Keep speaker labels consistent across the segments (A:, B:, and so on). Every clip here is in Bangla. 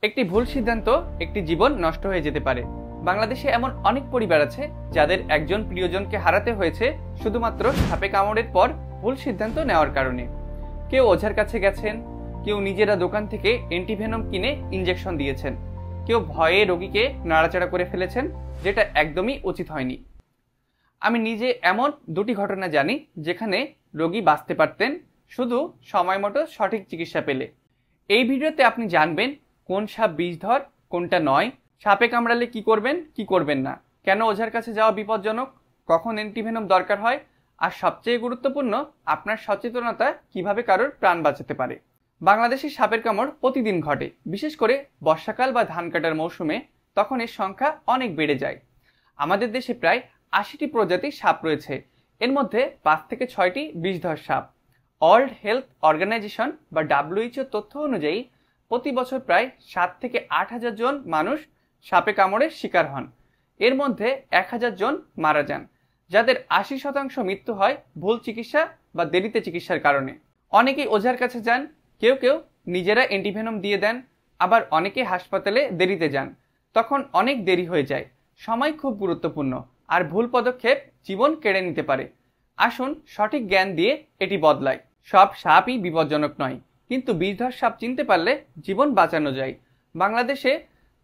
A: একটি ভুল সিদ্ধান্ত একটি জীবন নষ্ট হয়ে যেতে পারে। বাংলাদেশে এমন অনেক পরিবার আছে যাদের একজন প্রিয়জনকে হারাতে হয়েছে শুধুমাত্র সাপে কামড়ের পর ভুল সিদ্ধান্ত নেওয়ার কারণে। কেউ ওঝার কাছে গেছেন, কেউ নিজেরা দোকান থেকে অ্যান্টিভেনম কিনে ইনজেকশন দিয়েছেন, কেউ ভয়ে রোগীকে নাড়াচাড়া করে ফেলেছেন, যেটা একদমই উচিত হয়নি। আমি নিজে এমন দুটি ঘটনা জানি যেখানে রোগী বাঁচতে পারতেন শুধু সময় মতো সঠিক চিকিৎসা পেলে। এই ভিডিওতে আপনি জানবেন কোন সাপ বিষধর, কোনটা নয়, সাপে কামড়ালে কি করবেন কি করবেন না, কেন ওঝার কাছে যাওয়া বিপজ্জনক, কখন অ্যান্টিভেনম দরকার হয়, আর সবচেয়ে গুরুত্বপূর্ণ আপনার সচেতনতা কিভাবে কারোর প্রাণ বাঁচাতে পারে। বাংলাদেশে সাপের কামড় প্রতিদিন ঘটে, বিশেষ করে বর্ষাকাল বা ধান কাটার মৌসুমে। তখন এর সংখ্যা অনেক বেড়ে যায়। আমাদের দেশে প্রায় ৮০টি প্রজাতির সাপ রয়েছে। এর মধ্যে ৫ থেকে ৬টি বিষধর সাপ। ওয়ার্ল্ড হেলথ অর্গানাইজেশন বা WHO তথ্য অনুযায়ী প্রতি বছর প্রায় ৭ থেকে ৮ হাজার জন মানুষ সাপে কামড়ের শিকার হন। এর মধ্যে ১,০০০ জন মারা যান, যাদের ৮০% মৃত্যু হয় ভুল চিকিৎসা বা দেরিতে চিকিৎসার কারণে। অনেকেই ওঝার কাছে যান, কেউ কেউ নিজেরা অ্যান্টিভেনম দিয়ে দেন, আবার অনেকে হাসপাতালে দেরিতে যান। তখন অনেক দেরি হয়ে যায়। সময় খুব গুরুত্বপূর্ণ, আর ভুল পদক্ষেপ জীবন কেড়ে নিতে পারে। আসুন সঠিক জ্ঞান দিয়ে এটি বদলায়। সব সাপই বিপজ্জনক নয়, কিন্তু বিষধর সাপ চিনতে পারলে জীবন বাঁচানো যায়। বাংলাদেশে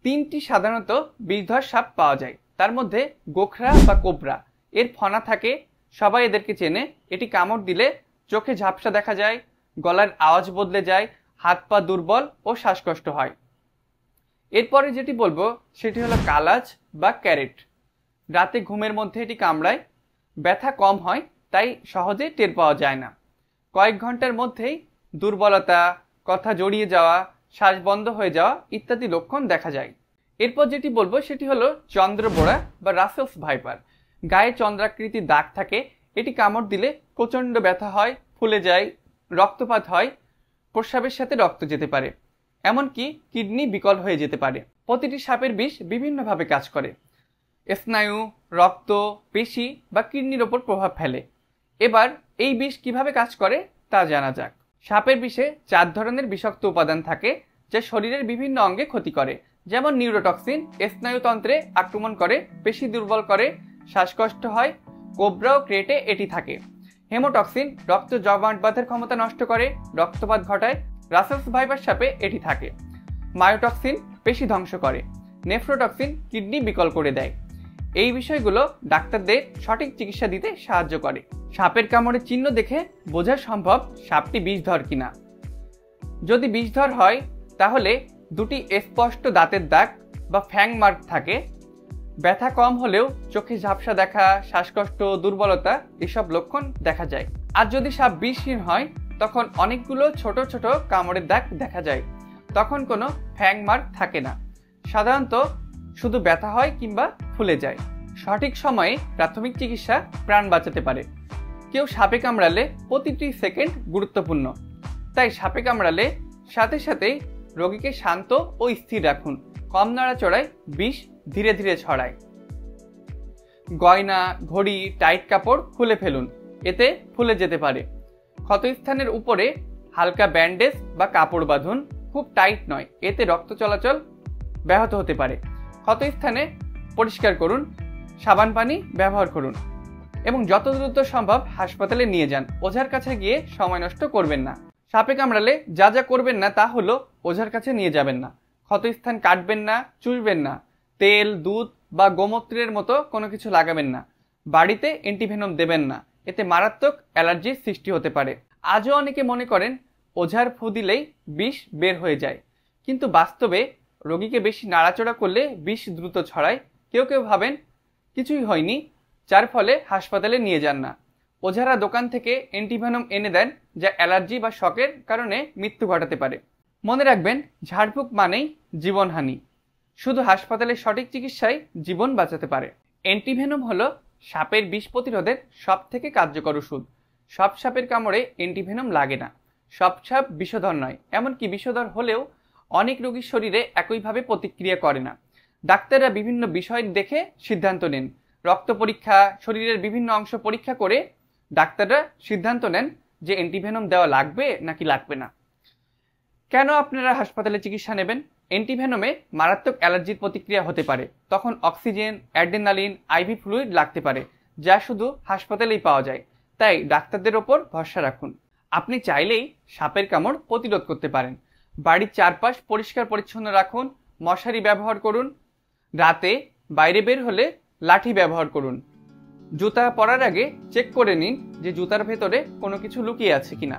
A: 3টি সাধারণত বিষধর সাপ পাওয়া যায়। তার মধ্যে গোখরা বা কোবরা, এর ফনা থাকে, সবাই এদেরকে চেনে। এটি কামড় দিলে চোখে ঝাপসা দেখা যায়, গলার আওয়াজ বদলে যায়, হাত পা দুর্বল ও শ্বাসকষ্ট হয়। এরপরে যেটি বলবো সেটি হলো কালাজ বা ক্যারেট। রাতে ঘুমের মধ্যে এটি কামড়ায়, ব্যথা কম হয়, তাই সহজে টের পাওয়া যায় না। কয়েক ঘন্টার মধ্যেই দুর্বলতা, কথা জড়িয়ে যাওয়া, শ্বাস বন্ধ হয়ে যাওয়া ইত্যাদি লক্ষণ দেখা যায়। এরপর যেটি বলবো সেটি হলো চন্দ্রবোড়া বা রাসেলস ভাইপার। গায়ে চন্দ্রাকৃতির দাগ থাকে। এটি কামড় দিলে প্রচণ্ড ব্যথা হয়, ফুলে যায়, রক্তপাত হয়, প্রস্রাবের সাথে রক্ত যেতে পারে, এমনকি কিডনি বিকল হয়ে যেতে পারে। প্রতিটি সাপের বিষ বিভিন্নভাবে কাজ করে। স্নায়ু, রক্ত, পেশি বা কিডনির ওপর প্রভাব ফেলে। এবার এই বিষ কিভাবে কাজ করে তা জানা যাক। সাপের বিষে 4 ধরনের বিষাক্ত উপাদান থাকে যা শরীরের বিভিন্ন অঙ্গে ক্ষতি করে। যেমন নিউরোটক্সিন স্নায়ুতন্ত্রে আক্রমণ করে, পেশি দুর্বল করে, শ্বাসকষ্ট হয়। কোবরা ও ক্রেটে এটি থাকে। হেমোটক্সিন রক্ত জমাট বাঁধার ক্ষমতা নষ্ট করে, রক্তপাত ঘটায়। রাসেলস ভাইপার সাপে এটি থাকে। মায়োটক্সিন পেশি ধ্বংস করে। নেফ্রোটক্সিন কিডনি বিকল করে দেয়। এই বিষয়গুলো ডাক্তারদের সঠিক চিকিৎসা দিতে সাহায্য করে। সাপের কামড়ের চিহ্ন দেখে বোঝা সম্ভব সাপটি বিষধর কিনা। যদি বিষধর হয় তাহলে 2টি স্পষ্ট দাঁতের দাগ বা ফ্যাং মার্ক থাকে। ব্যথা কম হলেও চোখে ঝাপসা দেখা, শ্বাসকষ্ট, দুর্বলতা এসব লক্ষণ দেখা যায়। আর যদি সাপ বিষহীন হয় তখন অনেকগুলো ছোট ছোট কামড়ের দাগ দেখা যায়। তখন কোনো ফ্যাং মার্ক থাকে না, সাধারণত শুধু ব্যথা হয় কিংবা ফুলে যায়। সঠিক সময়ে প্রাথমিক চিকিৎসা প্রাণ বাঁচাতে পারে। কেউ সাপে কামড়ালে প্রতিটি সেকেন্ড গুরুত্বপূর্ণ, তাই সাপে কামড়ালে সাথে সাথেই রোগীকে শান্ত ও স্থির রাখুন। কম নাড়াচড়ায় বিষ ধীরে ধীরে ছড়ায়। গয়না, ঘড়ি, টাইট কাপড় খুলে ফেলুন, এতে ফুলে যেতে পারে। ক্ষতস্থানের উপরে হালকা ব্যান্ডেজ বা কাপড় বাঁধুন, খুব টাইট নয়, এতে রক্ত চলাচল ব্যাহত হতে পারে। ক্ষতস্থানে পরিষ্কার করুন, সাবান পানি ব্যবহার করুন এবং যত দ্রুত সম্ভব হাসপাতালে নিয়ে যান। ওঝার কাছে গিয়ে সময় নষ্ট করবেন না। সাপে কামড়ালে যা যা করবেন না তা হলো ওঝার কাছে নিয়ে যাবেন না, ক্ষতস্থান কাটবেন না, চুষবেন না, তেল, দুধ বা গোমূত্রের মতো কোনো কিছু লাগাবেন না, বাড়িতে অ্যান্টিভেনম দেবেন না, এতে মারাত্মক অ্যালার্জির সৃষ্টি হতে পারে। আজও অনেকে মনে করেন ওঝার ফু দিলেই বিষ বের হয়ে যায়, কিন্তু বাস্তবে রোগীকে বেশি নাড়াচড়া করলে বিষ দ্রুত ছড়ায়। কেউ কেউ ভাবেন কিছুই হয়নি, যার ফলে হাসপাতালে নিয়ে যান না। ওঝারা দোকান থেকে অ্যান্টিভেনম এনে দেন, যা অ্যালার্জি বা শকের কারণে মৃত্যু ঘটাতে পারে। মনে রাখবেন, ঝাড়ফুঁক মানেই জীবনহানি। শুধু হাসপাতালে সঠিক চিকিৎসায় জীবন বাঁচাতে পারে। অ্যান্টিভেনম হলো সাপের বিষ প্রতিরোধের সবথেকে কার্যকর ওষুধ। সব সাপের কামড়ে অ্যান্টিভেনম লাগে না, সব সাপ বিষধর নয়, এমনকি বিষধর হলেও অনেক রোগীর শরীরে একইভাবে প্রতিক্রিয়া করে না। ডাক্তাররা বিভিন্ন বিষয় দেখে সিদ্ধান্ত নেন। রক্ত পরীক্ষা, শরীরের বিভিন্ন অংশ পরীক্ষা করে ডাক্তাররা সিদ্ধান্ত নেন যে অ্যান্টিভেনম দেওয়া লাগবে নাকি লাগবে না। কেন আপনারা হাসপাতালে চিকিৎসা নেবেন? অ্যান্টিভেনমে মারাত্মক অ্যালার্জির প্রতিক্রিয়া হতে পারে, তখন অক্সিজেন, অ্যাড্রেনালিন, আইভি ফ্লুইড লাগতে পারে, যা শুধু হাসপাতালেই পাওয়া যায়। তাই ডাক্তারদের ওপর ভরসা রাখুন। আপনি চাইলেই সাপের কামড় প্রতিরোধ করতে পারেন। বাড়ির চারপাশ পরিষ্কার পরিচ্ছন্ন রাখুন, মশারি ব্যবহার করুন, রাতে বাইরে বের হলে লাঠি ব্যবহার করুন। জুতা পরার আগে চেক করে নিন যে জুতার ভেতরে কোনো কিছু লুকিয়ে আছে কিনা।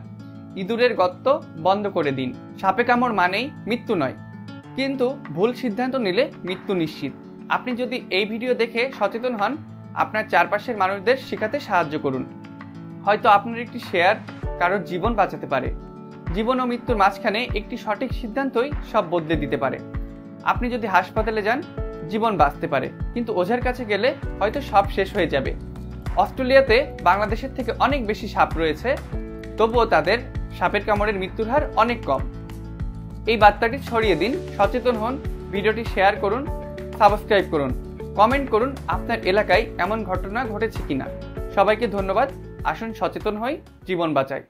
A: ইঁদুরের গর্ত বন্ধ করে দিন। সাপে কামড় মানেই মৃত্যু নয়, কিন্তু ভুল সিদ্ধান্ত নিলে মৃত্যু নিশ্চিত। আপনি যদি এই ভিডিও দেখে সচেতন হন, আপনার চারপাশের মানুষদের শেখাতে সাহায্য করুন। হয়তো আপনার একটি শেয়ার কারোর জীবন বাঁচাতে পারে। জীবন ও মৃত্যুর মাঝখানে একটি সঠিক সিদ্ধান্তই সব বদলে দিতে পারে। আপনি যদি হাসপাতালে যান, জীবন বাঁচতে পারে, কিন্তু ওঝার কাছে গেলে হয়তো সব শেষ হয়ে যাবে। অস্ট্রেলিয়াতে বাংলাদেশের থেকে অনেক বেশি সাপ রয়েছে, তবুও তাদের সাপের কামড়ের মৃত্যুর হার অনেক কম। এই বার্তাটি ছড়িয়ে দিন, সচেতন হন, ভিডিওটি শেয়ার করুন, সাবস্ক্রাইব করুন, কমেন্ট করুন আপনার এলাকায় এমন ঘটনা ঘটেছে কিনা। সবাইকে ধন্যবাদ। আসুন সচেতন হই, জীবন বাঁচাই।